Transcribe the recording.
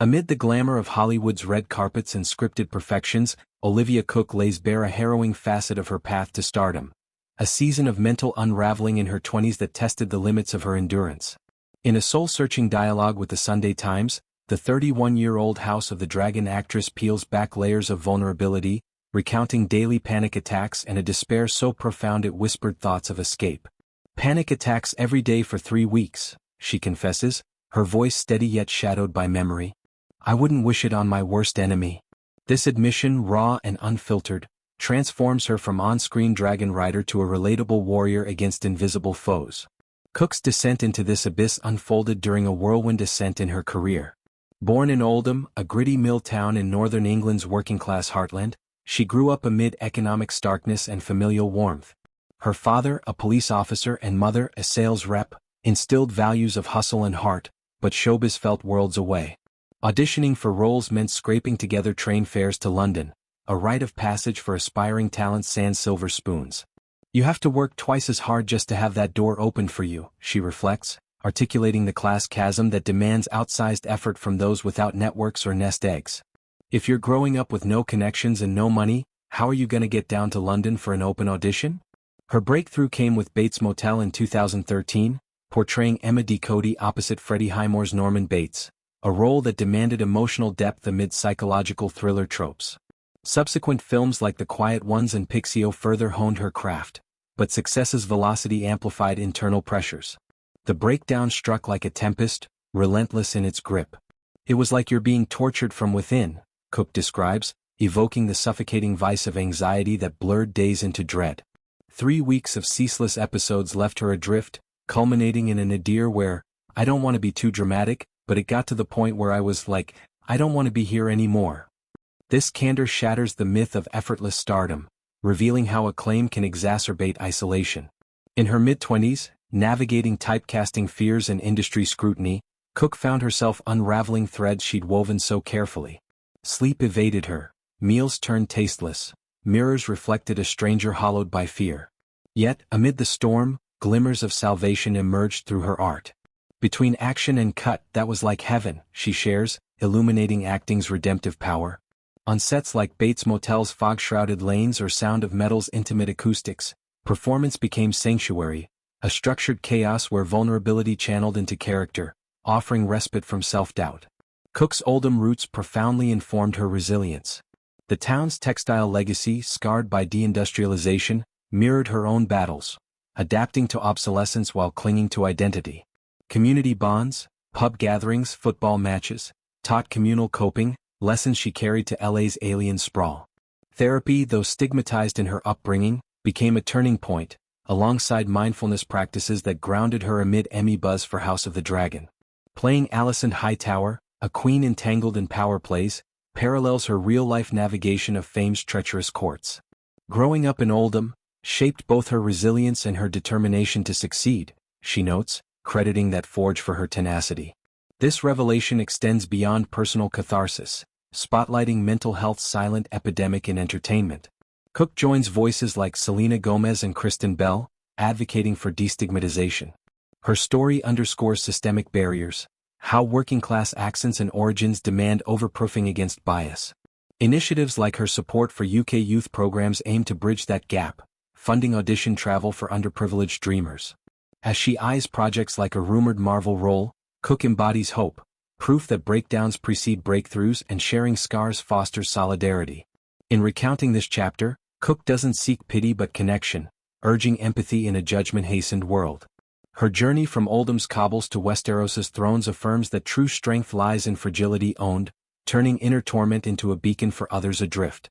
Amid the glamour of Hollywood's red carpets and scripted perfections, Olivia Cooke lays bare a harrowing facet of her path to stardom. A season of mental unraveling in her 20s that tested the limits of her endurance. In a soul-searching dialogue with the Sunday Times, the 31-year-old House of the Dragon actress peels back layers of vulnerability, recounting daily panic attacks and a despair so profound it whispered thoughts of escape. Panic attacks every day for 3 weeks, she confesses, her voice steady yet shadowed by memory. I wouldn't wish it on my worst enemy. This admission, raw and unfiltered, transforms her from on-screen dragon rider to a relatable warrior against invisible foes. Cooke's descent into this abyss unfolded during a whirlwind ascent in her career. Born in Oldham, a gritty mill town in northern England's working-class heartland, she grew up amid economic starkness and familial warmth. Her father, a police officer, and mother, a sales rep, instilled values of hustle and heart, but showbiz felt worlds away. Auditioning for roles meant scraping together train fares to London, a rite of passage for aspiring talents sans silver spoons. You have to work twice as hard just to have that door opened for you, she reflects, articulating the class chasm that demands outsized effort from those without networks or nest eggs. If you're growing up with no connections and no money, how are you gonna get down to London for an open audition? Her breakthrough came with Bates Motel in 2013, portraying Emma D. Cody opposite Freddie Highmore's Norman Bates, a role that demanded emotional depth amid psychological thriller tropes. Subsequent films like The Quiet Ones and Pixio further honed her craft, but success's velocity amplified internal pressures. The breakdown struck like a tempest, relentless in its grip. It was like you're being tortured from within, Cooke describes, evoking the suffocating vice of anxiety that blurred days into dread. 3 weeks of ceaseless episodes left her adrift, culminating in a nadir where, I don't want to be too dramatic, but it got to the point where I was like, I don't want to be here anymore. This candor shatters the myth of effortless stardom, revealing how acclaim can exacerbate isolation. In her mid-20s, navigating typecasting fears and industry scrutiny, Cooke found herself unraveling threads she'd woven so carefully. Sleep evaded her, meals turned tasteless, mirrors reflected a stranger hollowed by fear. Yet, amid the storm, glimmers of salvation emerged through her art. Between action and cut, that was like heaven, she shares, illuminating acting's redemptive power. On sets like Bates Motel's fog-shrouded lanes or Sound of Metal's intimate acoustics, performance became sanctuary, a structured chaos where vulnerability channeled into character, offering respite from self-doubt. Cooke's Oldham roots profoundly informed her resilience. The town's textile legacy, scarred by deindustrialization, mirrored her own battles, adapting to obsolescence while clinging to identity. Community bonds, pub gatherings, football matches, taught communal coping, lessons she carried to LA's alien sprawl. Therapy, though stigmatized in her upbringing, became a turning point, alongside mindfulness practices that grounded her amid Emmy buzz for House of the Dragon. Playing Alicent Hightower, a queen entangled in power plays, parallels her real-life navigation of fame's treacherous courts. Growing up in Oldham shaped both her resilience and her determination to succeed, she notes, crediting that forge for her tenacity. This revelation extends beyond personal catharsis, spotlighting mental health's silent epidemic in entertainment. Cooke joins voices like Selena Gomez and Kristen Bell, advocating for destigmatization. Her story underscores systemic barriers, how working-class accents and origins demand overproofing against bias. Initiatives like her support for UK youth programs aim to bridge that gap, funding audition travel for underprivileged dreamers. As she eyes projects like a rumored Marvel role, Cooke embodies hope, proof that breakdowns precede breakthroughs and sharing scars fosters solidarity. In recounting this chapter, Cooke doesn't seek pity but connection, urging empathy in a judgment-hastened world. Her journey from Oldham's cobbles to Westeros's thrones affirms that true strength lies in fragility owned, turning inner torment into a beacon for others adrift.